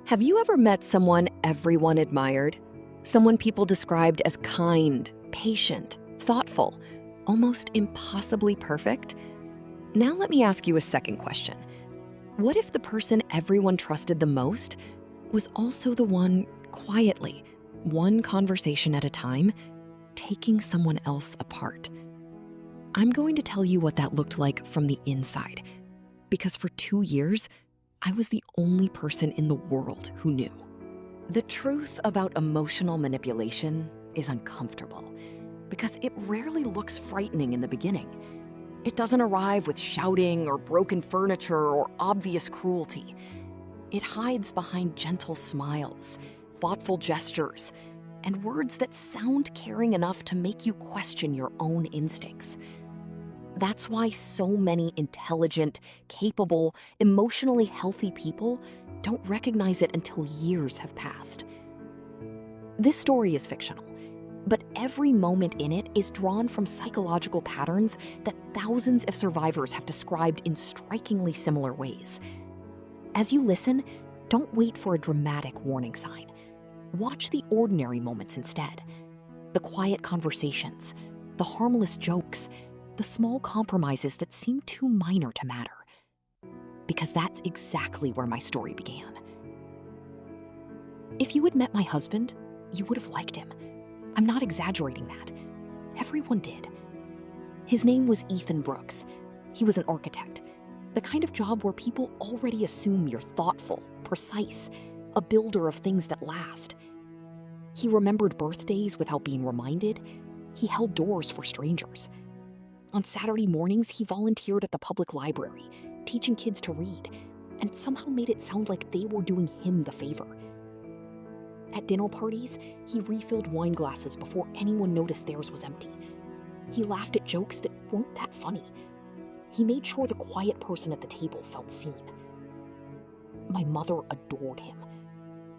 Have you ever met someone everyone admired? Someone people described as kind, patient, thoughtful, almost impossibly perfect? Now let me ask you a second question. What if the person everyone trusted the most was also the one quietly, one conversation at a time, taking someone else apart? I'm going to tell you what that looked like from the inside, because for 2 years, I was the only person in the world who knew. The truth about emotional manipulation is uncomfortable because it rarely looks frightening in the beginning. It doesn't arrive with shouting or broken furniture or obvious cruelty. It hides behind gentle smiles, thoughtful gestures, and words that sound caring enough to make you question your own instincts. That's why so many intelligent, capable, emotionally healthy people don't recognize it until years have passed. This story is fictional, but every moment in it is drawn from psychological patterns that thousands of survivors have described in strikingly similar ways. As you listen, don't wait for a dramatic warning sign. Watch the ordinary moments instead. The quiet conversations, the harmless jokes, the small compromises that seem too minor to matter. Because that's exactly where my story began. If you had met my husband, you would have liked him. I'm not exaggerating that. Everyone did. His name was Ethan Brooks. He was an architect, the kind of job where people already assume you're thoughtful, precise, a builder of things that last. He remembered birthdays without being reminded. He held doors for strangers. On Saturday mornings, he volunteered at the public library, teaching kids to read, and somehow made it sound like they were doing him the favor. At dinner parties, he refilled wine glasses before anyone noticed theirs was empty. He laughed at jokes that weren't that funny. He made sure the quiet person at the table felt seen. My mother adored him.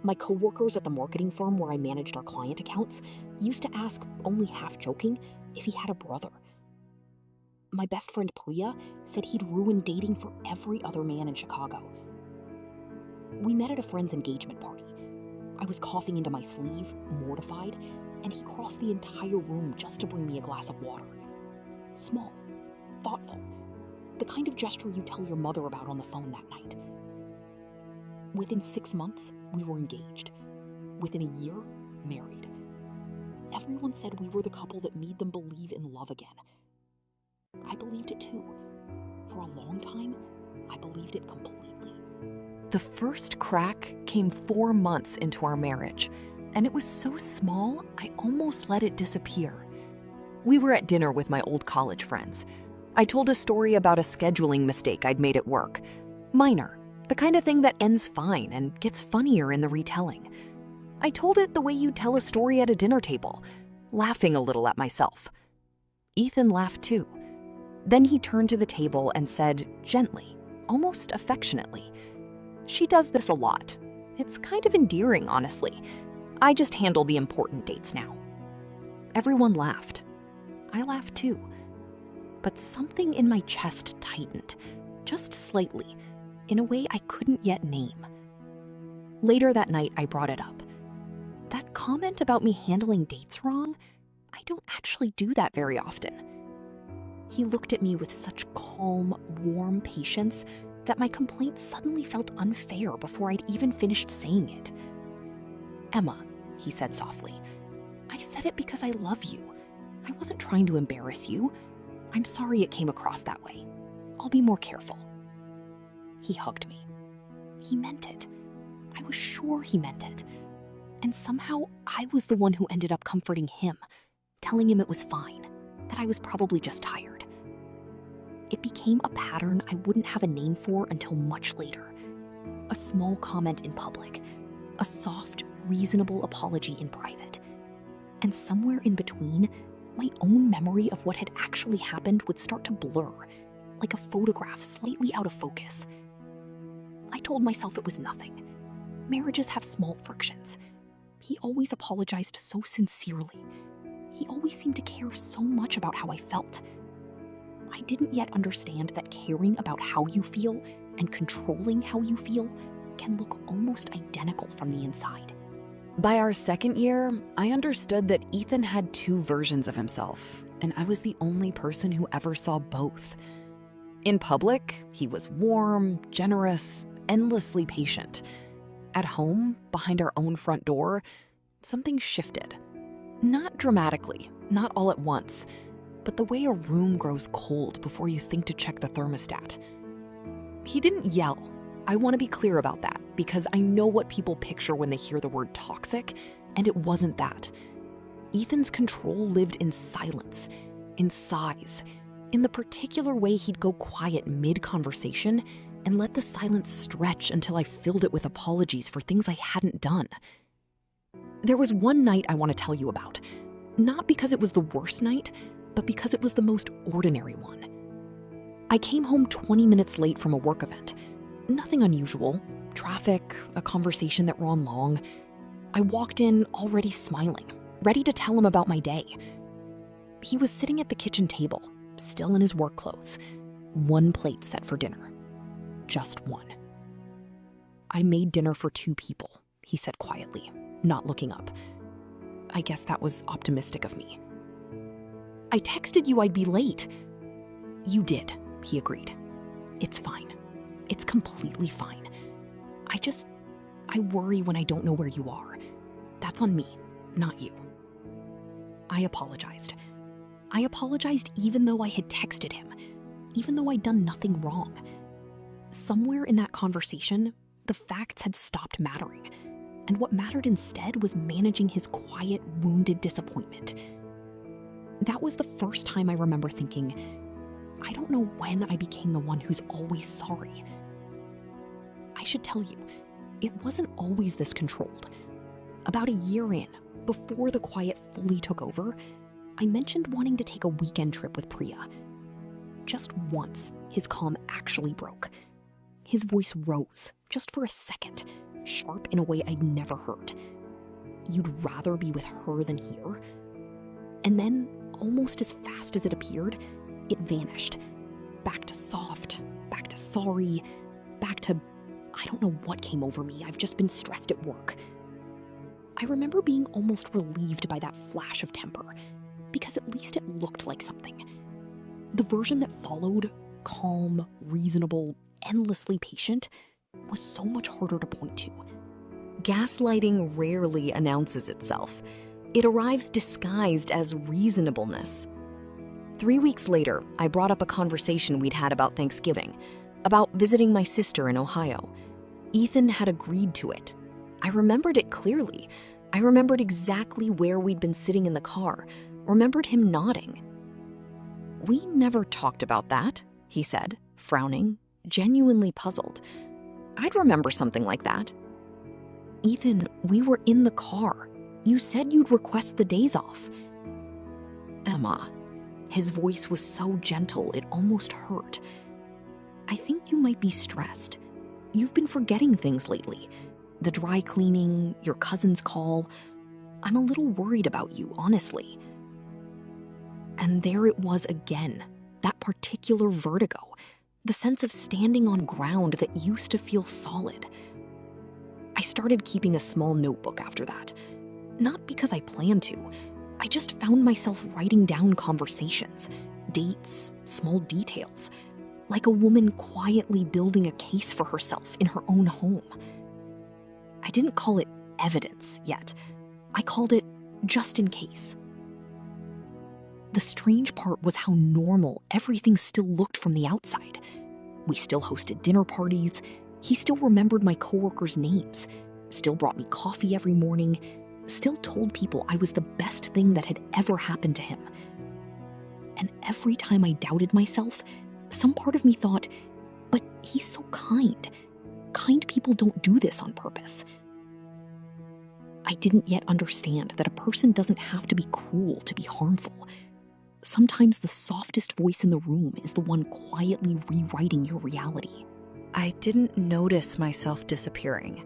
My coworkers at the marketing firm where I managed our client accounts used to ask, only half joking, if he had a brother. My best friend Priya said he'd ruined dating for every other man in Chicago. We met at a friend's engagement party. I was coughing into my sleeve, mortified, and he crossed the entire room just to bring me a glass of water. Small, thoughtful, the kind of gesture you tell your mother about on the phone that night. Within 6 months, we were engaged. Within a year, married. Everyone said we were the couple that made them believe in love again. I believed it too. For a long time, I believed it completely. The first crack came 4 months into our marriage, and it was so small, I almost let it disappear. We were at dinner with my old college friends. I told a story about a scheduling mistake I'd made at work. Minor, the kind of thing that ends fine and gets funnier in the retelling. I told it the way you'd tell a story at a dinner table, laughing a little at myself. Ethan laughed too. Then he turned to the table and said gently, almost affectionately, "She does this a lot. It's kind of endearing, honestly. I just handle the important dates now." Everyone laughed. I laughed too. But something in my chest tightened, just slightly, in a way I couldn't yet name. Later that night, I brought it up. That comment about me handling dates wrong, I don't actually do that very often. He looked at me with such calm, warm patience that my complaint suddenly felt unfair before I'd even finished saying it. "Emma," he said softly, "I said it because I love you. I wasn't trying to embarrass you. I'm sorry it came across that way. I'll be more careful." He hugged me. He meant it. I was sure he meant it. And somehow I was the one who ended up comforting him, telling him it was fine, that I was probably just tired. It became a pattern I wouldn't have a name for until much later. A small comment in public, a soft, reasonable apology in private. And somewhere in between, my own memory of what had actually happened would start to blur, like a photograph slightly out of focus. I told myself it was nothing. Marriages have small frictions. He always apologized so sincerely. He always seemed to care so much about how I felt. I didn't yet understand that caring about how you feel and controlling how you feel can look almost identical from the inside. By our second year, I understood that Ethan had two versions of himself, and I was the only person who ever saw both. In public, he was warm, generous, endlessly patient. At home, behind our own front door, something shifted. Not dramatically, not all at once, but the way a room grows cold before you think to check the thermostat. He didn't yell. I want to be clear about that, because I know what people picture when they hear the word toxic, and it wasn't that. Ethan's control lived in silence, in sighs, in the particular way he'd go quiet mid-conversation and let the silence stretch until I filled it with apologies for things I hadn't done. There was one night I want to tell you about, not because it was the worst night, but because it was the most ordinary one. I came home 20 minutes late from a work event. Nothing unusual, traffic, a conversation that ran long. I walked in already smiling, ready to tell him about my day. He was sitting at the kitchen table, still in his work clothes, one plate set for dinner. Just one. "I made dinner for 2 people," he said quietly, not looking up. I guess that was optimistic of me. "I texted you I'd be late." "You did," he agreed. "It's fine. It's completely fine. I worry when I don't know where you are. That's on me, not you." I apologized. I apologized even though I had texted him, even though I'd done nothing wrong. Somewhere in that conversation, the facts had stopped mattering, and what mattered instead was managing his quiet, wounded disappointment. That was the first time I remember thinking, I don't know when I became the one who's always sorry. I should tell you, it wasn't always this controlled. About a year in, before the quiet fully took over, I mentioned wanting to take a weekend trip with Priya. Just once, his calm actually broke. His voice rose, just for a second, sharp in a way I'd never heard. "You'd rather be with her than here?" And then, almost as fast as it appeared, it vanished. Back to soft, back to sorry, back to I don't know what came over me. I've just been stressed at work. I remember being almost relieved by that flash of temper, because at least it looked like something. The version that followed, calm, reasonable, endlessly patient, was so much harder to point to. Gaslighting rarely announces itself. It arrives disguised as reasonableness. 3 weeks later, I brought up a conversation we'd had about Thanksgiving, about visiting my sister in Ohio. Ethan had agreed to it. I remembered it clearly. I remembered exactly where we'd been sitting in the car, remembered him nodding. "We never talked about that," he said, frowning, genuinely puzzled. "I'd remember something like that." "Ethan, we were in the car. You said you'd request the days off." "Emma." His voice was so gentle it almost hurt. "I think you might be stressed. You've been forgetting things lately. The dry cleaning, your cousin's call. I'm a little worried about you, honestly." And there it was again, that particular vertigo, the sense of standing on ground that used to feel solid. I started keeping a small notebook after that. Not because I planned to. I just found myself writing down conversations, dates, small details, like a woman quietly building a case for herself in her own home. I didn't call it evidence yet. I called it just in case. The strange part was how normal everything still looked from the outside. We still hosted dinner parties. He still remembered my coworkers' names, still brought me coffee every morning, still told people I was the best thing that had ever happened to him. And every time I doubted myself, some part of me thought, but he's so kind. Kind people don't do this on purpose. I didn't yet understand that a person doesn't have to be cruel to be harmful. Sometimes the softest voice in the room is the one quietly rewriting your reality. I didn't notice myself disappearing.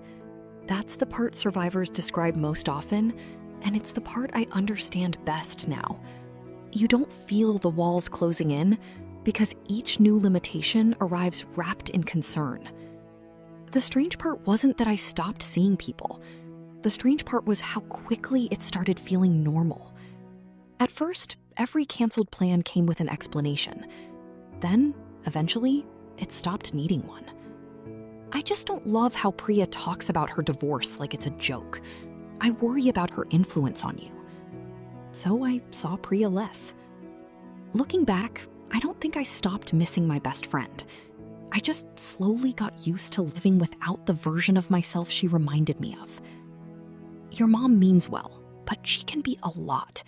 That's the part survivors describe most often, and it's the part I understand best now. You don't feel the walls closing in, because each new limitation arrives wrapped in concern. The strange part wasn't that I stopped seeing people. The strange part was how quickly it started feeling normal. At first, every canceled plan came with an explanation. Then, eventually, it stopped needing one. I just don't love how Priya talks about her divorce like it's a joke. I worry about her influence on you. So I saw Priya less. Looking back, I don't think I stopped missing my best friend. I just slowly got used to living without the version of myself she reminded me of. Your mom means well, but she can be a lot.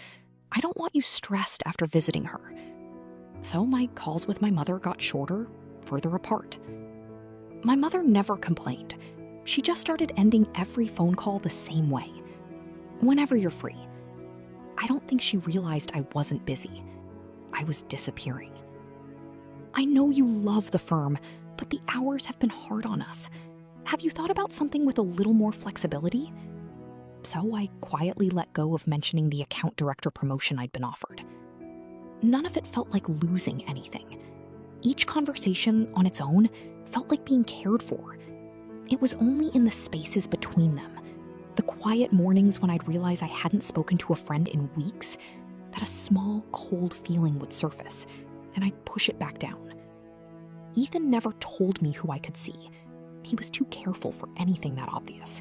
I don't want you stressed after visiting her. So my calls with my mother got shorter, further apart. My mother never complained. She just started ending every phone call the same way. Whenever you're free. I don't think she realized I wasn't busy. I was disappearing. I know you love the firm, but the hours have been hard on us. Have you thought about something with a little more flexibility? So I quietly let go of mentioning the account director promotion I'd been offered. None of it felt like losing anything. Each conversation on its own felt like being cared for. It was only in the spaces between them, the quiet mornings when I'd realize I hadn't spoken to a friend in weeks, that a small, cold feeling would surface, and I'd push it back down. Ethan never told me who I could see. He was too careful for anything that obvious.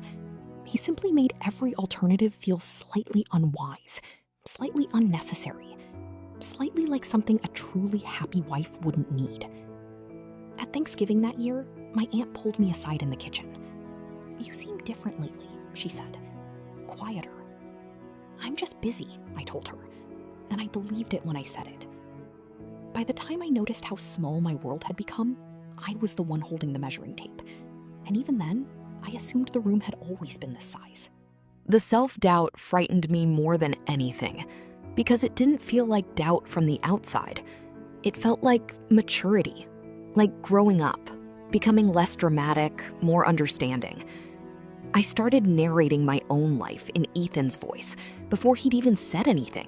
He simply made every alternative feel slightly unwise, slightly unnecessary, slightly like something a truly happy wife wouldn't need. At Thanksgiving that year, my aunt pulled me aside in the kitchen. "You seem different lately," she said. "Quieter." "I'm just busy," I told her, and I believed it when I said it. By the time I noticed how small my world had become, I was the one holding the measuring tape. And even then, I assumed the room had always been this size. The self-doubt frightened me more than anything, because it didn't feel like doubt from the outside. It felt like maturity, like growing up, becoming less dramatic, more understanding. I started narrating my own life in Ethan's voice before he'd even said anything.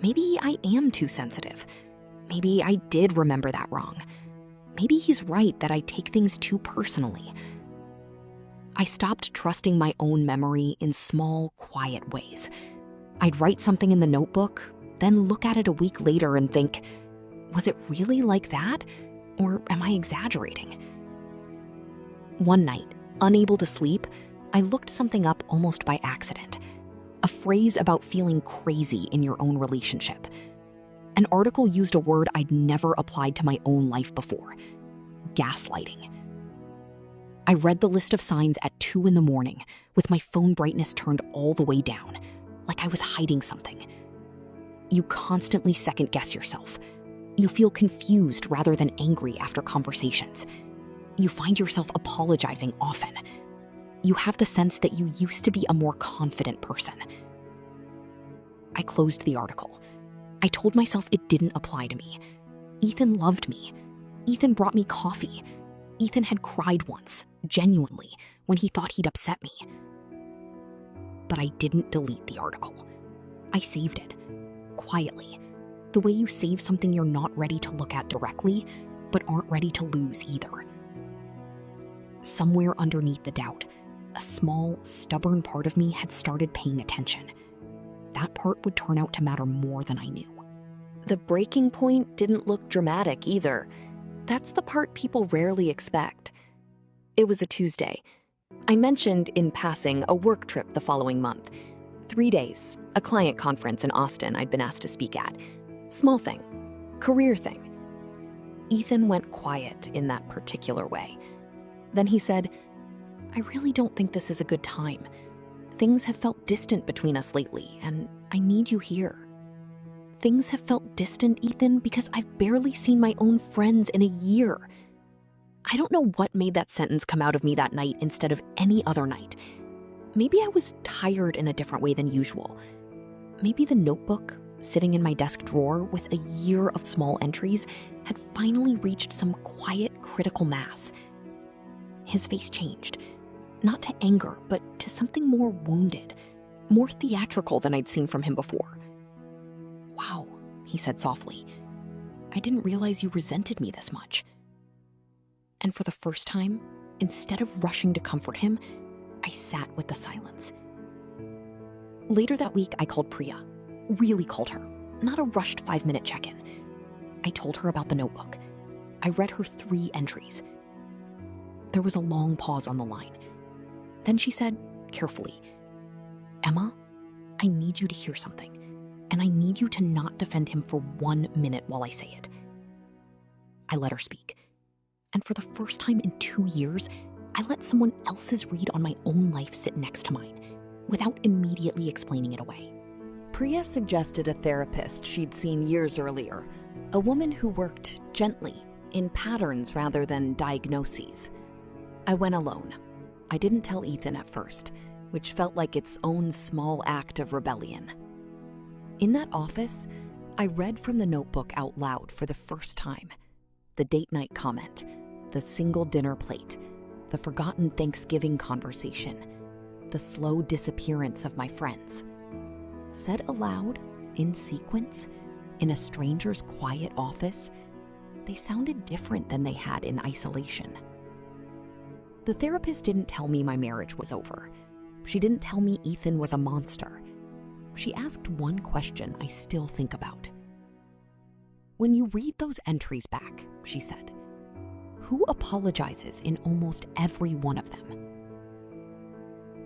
Maybe I am too sensitive. Maybe I did remember that wrong. Maybe he's right that I take things too personally. I stopped trusting my own memory in small, quiet ways. I'd write something in the notebook, then look at it a week later and think, was it really like that? Or am I exaggerating? One night, unable to sleep, I looked something up almost by accident. A phrase about feeling crazy in your own relationship. An article used a word I'd never applied to my own life before: gaslighting. I read the list of signs at 2 a.m. with my phone brightness turned all the way down, like I was hiding something. You constantly second-guess yourself. You feel confused rather than angry after conversations. You find yourself apologizing often. You have the sense that you used to be a more confident person. I closed the article. I told myself it didn't apply to me. Ethan loved me. Ethan brought me coffee. Ethan had cried once, genuinely, when he thought he'd upset me. But I didn't delete the article. I saved it, quietly, the way you save something you're not ready to look at directly, but aren't ready to lose either. Somewhere underneath the doubt, a small, stubborn part of me had started paying attention. That part would turn out to matter more than I knew. The breaking point didn't look dramatic either. That's the part people rarely expect. It was a Tuesday. I mentioned in passing a work trip the following month. 3 days, a client conference in Austin I'd been asked to speak at. Small thing, career thing. Ethan went quiet in that particular way. Then he said, "I really don't think this is a good time. Things have felt distant between us lately, and I need you here." Things have felt distant, Ethan, because I've barely seen my own friends in a year. I don't know what made that sentence come out of me that night instead of any other night. Maybe I was tired in a different way than usual. Maybe the notebook, sitting in my desk drawer with a year of small entries, had finally reached some quiet, critical mass. His face changed, not to anger, but to something more wounded, more theatrical than I'd seen from him before. "Wow," he said softly. "I didn't realize you resented me this much." And for the first time, instead of rushing to comfort him, I sat with the silence. Later that week, I called Priya. Really called her. Not a rushed 5-minute check-in. I told her about the notebook. I read her 3 entries. There was a long pause on the line. Then she said, carefully, "Emma, I need you to hear something, and I need you to not defend him for 1 minute while I say it." I let her speak. And for the first time in 2 years, I let someone else's read on my own life sit next to mine, without immediately explaining it away. Priya suggested a therapist she'd seen years earlier, a woman who worked gently, in patterns rather than diagnoses. I went alone. I didn't tell Ethan at first, which felt like its own small act of rebellion. In that office, I read from the notebook out loud for the first time. The date night comment, the single dinner plate, the forgotten Thanksgiving conversation, the slow disappearance of my friends. Said aloud, in sequence, in a stranger's quiet office, they sounded different than they had in isolation. The therapist didn't tell me my marriage was over. She didn't tell me Ethan was a monster. She asked one question I still think about. "When you read those entries back," she said, "who apologizes in almost every one of them?"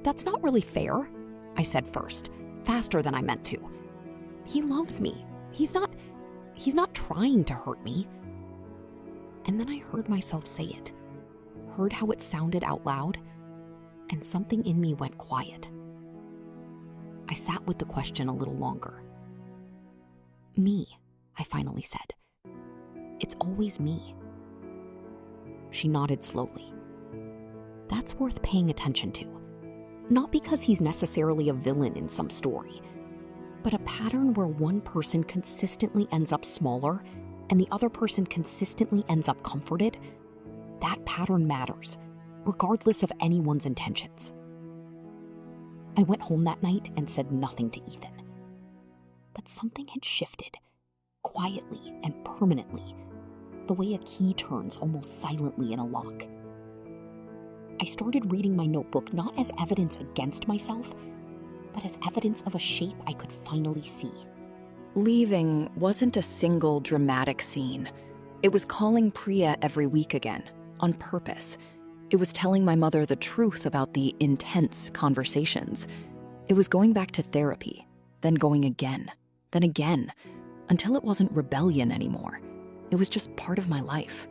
"That's not really fair," I said first, faster than I meant to. "He loves me. He's not trying to hurt me." And then I heard myself say it, heard how it sounded out loud, and something in me went quiet. I sat with the question a little longer. "Me," I finally said. "It's always me." She nodded slowly. "That's worth paying attention to. Not because he's necessarily a villain in some story, but a pattern where one person consistently ends up smaller and the other person consistently ends up comforted. That pattern matters, regardless of anyone's intentions." I went home that night and said nothing to Ethan. But something had shifted, quietly and permanently, the way a key turns almost silently in a lock. I started reading my notebook not as evidence against myself, but as evidence of a shape I could finally see. Leaving wasn't a single dramatic scene. It was calling Priya every week again, on purpose. It was telling my mother the truth about the intense conversations. It was going back to therapy, then going again, until it wasn't rebellion anymore. It was just part of my life.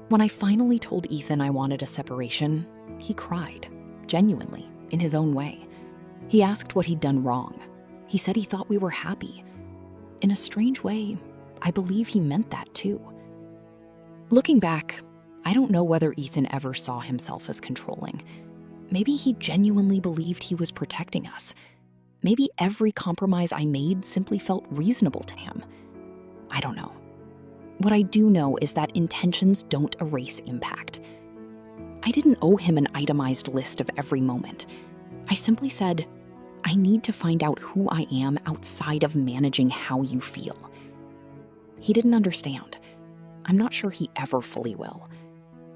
When I finally told Ethan I wanted a separation, he cried, genuinely, in his own way. He asked what he'd done wrong. He said he thought we were happy. In a strange way, I believe he meant that too. Looking back, I don't know whether Ethan ever saw himself as controlling. Maybe he genuinely believed he was protecting us. Maybe every compromise I made simply felt reasonable to him. I don't know. What I do know is that intentions don't erase impact. I didn't owe him an itemized list of every moment. I simply said, "I need to find out who I am outside of managing how you feel." He didn't understand. I'm not sure he ever fully will.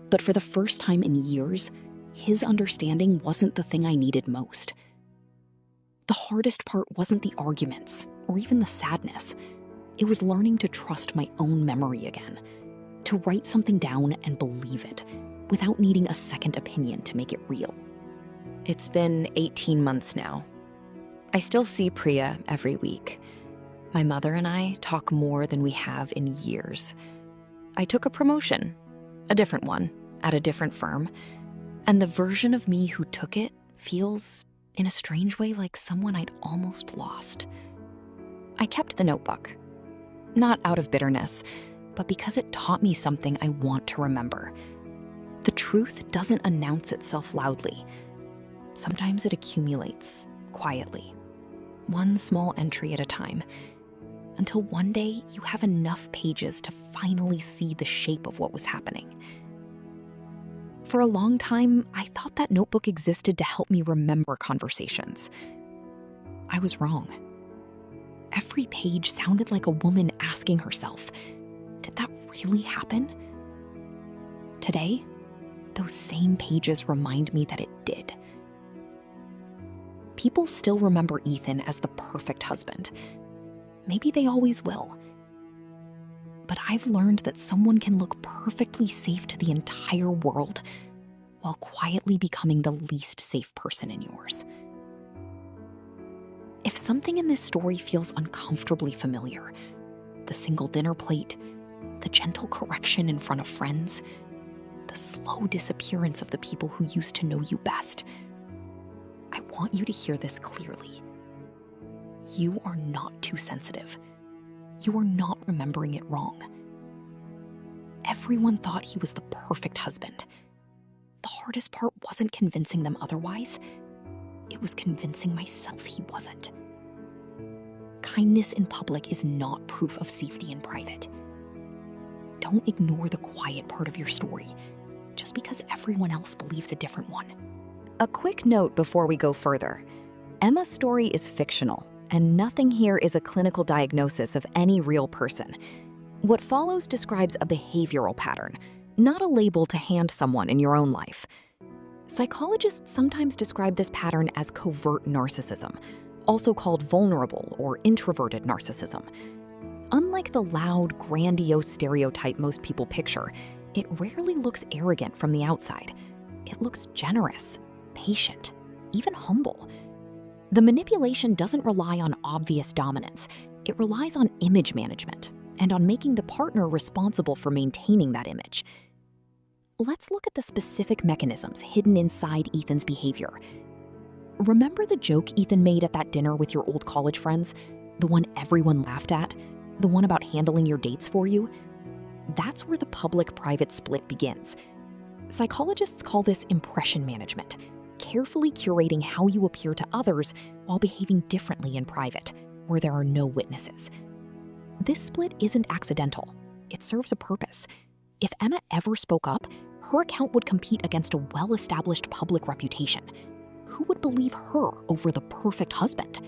But for the first time in years, his understanding wasn't the thing I needed most. The hardest part wasn't the arguments or even the sadness. It was learning to trust my own memory again, to write something down and believe it without needing a second opinion to make it real. It's been 18 months now. I still see Priya every week. My mother and I talk more than we have in years. I took a promotion, a different one, at a different firm, and the version of me who took it feels, in a strange way, like someone I'd almost lost. I kept the notebook, not out of bitterness, but because it taught me something I want to remember. The truth doesn't announce itself loudly. Sometimes it accumulates quietly, one small entry at a time, until one day you have enough pages to finally see the shape of what was happening. For a long time, I thought that notebook existed to help me remember conversations. I was wrong. Every page sounded like a woman asking herself, did that really happen? Today, those same pages remind me that it did. People still remember Ethan as the perfect husband. Maybe they always will. But I've learned that someone can look perfectly safe to the entire world while quietly becoming the least safe person in yours. If something in this story feels uncomfortably familiar, the single dinner plate, the gentle correction in front of friends, the slow disappearance of the people who used to know you best, I want you to hear this clearly. You are not too sensitive. You are not remembering it wrong. Everyone thought he was the perfect husband. The hardest part wasn't convincing them otherwise. It was convincing myself he wasn't. Kindness in public is not proof of safety in private. Don't ignore the quiet part of your story just because everyone else believes a different one. A quick note before we go further. Emma's story is fictional, and nothing here is a clinical diagnosis of any real person. What follows describes a behavioral pattern, not a label to hand someone in your own life. Psychologists sometimes describe this pattern as covert narcissism, also called vulnerable or introverted narcissism. Unlike the loud, grandiose stereotype most people picture, it rarely looks arrogant from the outside. It looks generous, patient, even humble. The manipulation doesn't rely on obvious dominance. It relies on image management and on making the partner responsible for maintaining that image. Let's look at the specific mechanisms hidden inside Ethan's behavior. Remember the joke Ethan made at that dinner with your old college friends? The one everyone laughed at? The one about handling your dates for you? That's where the public-private split begins. Psychologists call this impression management, carefully curating how you appear to others while behaving differently in private, where there are no witnesses. This split isn't accidental. It serves a purpose. If Emma ever spoke up, her account would compete against a well-established public reputation. Who would believe her over the perfect husband?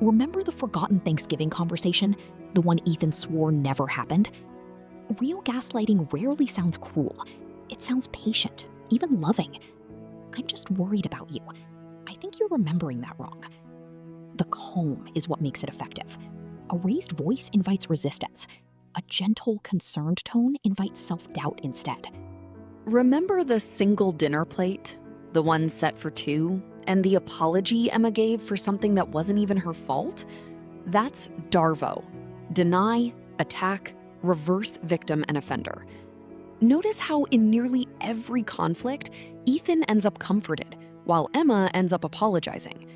Remember the forgotten Thanksgiving conversation, the one Ethan swore never happened? Real gaslighting rarely sounds cruel. It sounds patient, even loving. I'm just worried about you. I think you're remembering that wrong. The calm is what makes it effective. A raised voice invites resistance. A gentle, concerned tone invites self-doubt instead. Remember the single dinner plate? The one set for two? And the apology Emma gave for something that wasn't even her fault? That's DARVO. Deny, attack, reverse victim and offender. Notice how in nearly every conflict, Ethan ends up comforted, while Emma ends up apologizing.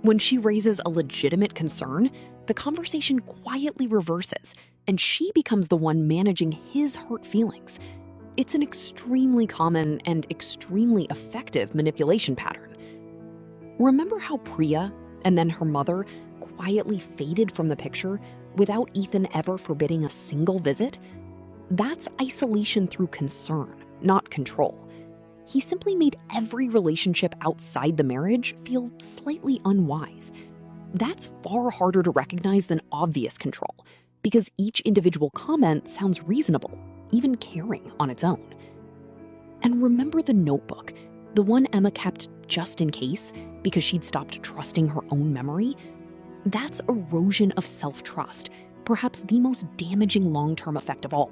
When she raises a legitimate concern, the conversation quietly reverses, and she becomes the one managing his hurt feelings. It's an extremely common and extremely effective manipulation pattern. Remember how Priya, and then her mother, quietly faded from the picture without Ethan ever forbidding a single visit? That's isolation through concern, not control. He simply made every relationship outside the marriage feel slightly unwise. That's far harder to recognize than obvious control, because each individual comment sounds reasonable, even caring on its own. And remember the notebook, the one Emma kept just in case because she'd stopped trusting her own memory? That's erosion of self-trust, perhaps the most damaging long-term effect of all.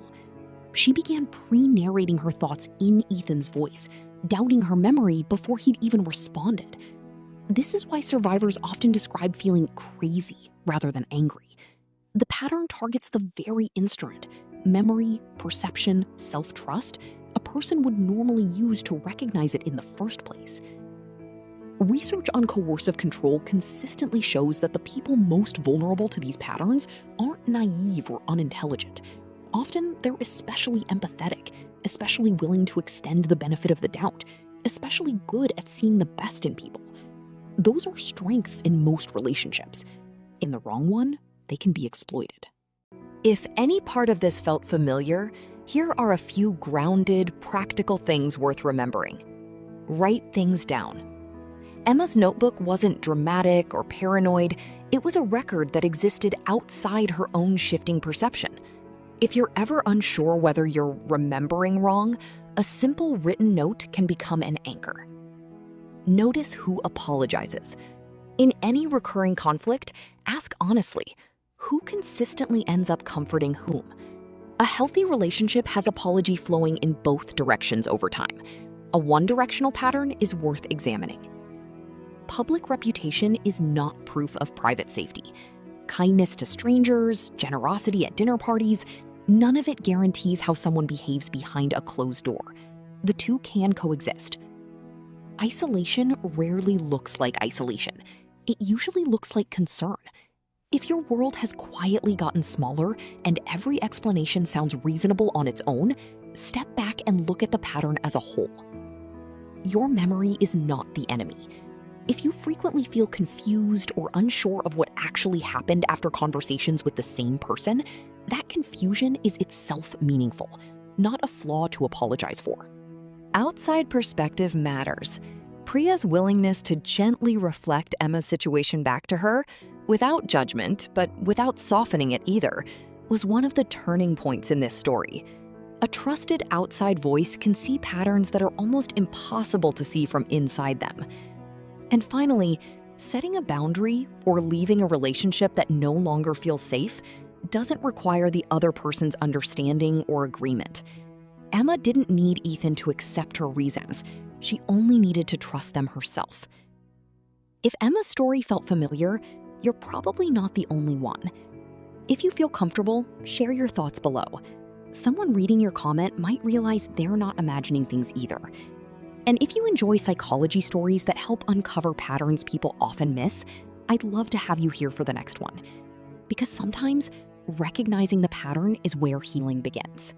She began pre-narrating her thoughts in Ethan's voice, doubting her memory before he'd even responded. This is why survivors often describe feeling crazy rather than angry. The pattern targets the very instrument, memory, perception, self-trust, a person would normally use to recognize it in the first place. Research on coercive control consistently shows that the people most vulnerable to these patterns aren't naive or unintelligent. Often, they're especially empathetic, especially willing to extend the benefit of the doubt, especially good at seeing the best in people. Those are strengths in most relationships. In the wrong one, they can be exploited. If any part of this felt familiar, here are a few grounded, practical things worth remembering. Write things down. Emma's notebook wasn't dramatic or paranoid. It was a record that existed outside her own shifting perception. If you're ever unsure whether you're remembering wrong, a simple written note can become an anchor. Notice who apologizes. In any recurring conflict, ask honestly, who consistently ends up comforting whom? A healthy relationship has apology flowing in both directions over time. A one-directional pattern is worth examining. Public reputation is not proof of private safety. Kindness to strangers, generosity at dinner parties, none of it guarantees how someone behaves behind a closed door. The two can coexist. Isolation rarely looks like isolation. It usually looks like concern. If your world has quietly gotten smaller and every explanation sounds reasonable on its own, step back and look at the pattern as a whole. Your memory is not the enemy. If you frequently feel confused or unsure of what actually happened after conversations with the same person, that confusion is itself meaningful, not a flaw to apologize for. Outside perspective matters. Priya's willingness to gently reflect Emma's situation back to her, without judgment, but without softening it either, was one of the turning points in this story. A trusted outside voice can see patterns that are almost impossible to see from inside them. And finally, setting a boundary or leaving a relationship that no longer feels safe doesn't require the other person's understanding or agreement. Emma didn't need Ethan to accept her reasons. She only needed to trust them herself. If Emma's story felt familiar, you're probably not the only one. If you feel comfortable, share your thoughts below. Someone reading your comment might realize they're not imagining things either. And if you enjoy psychology stories that help uncover patterns people often miss, I'd love to have you here for the next one. Because sometimes recognizing the pattern is where healing begins.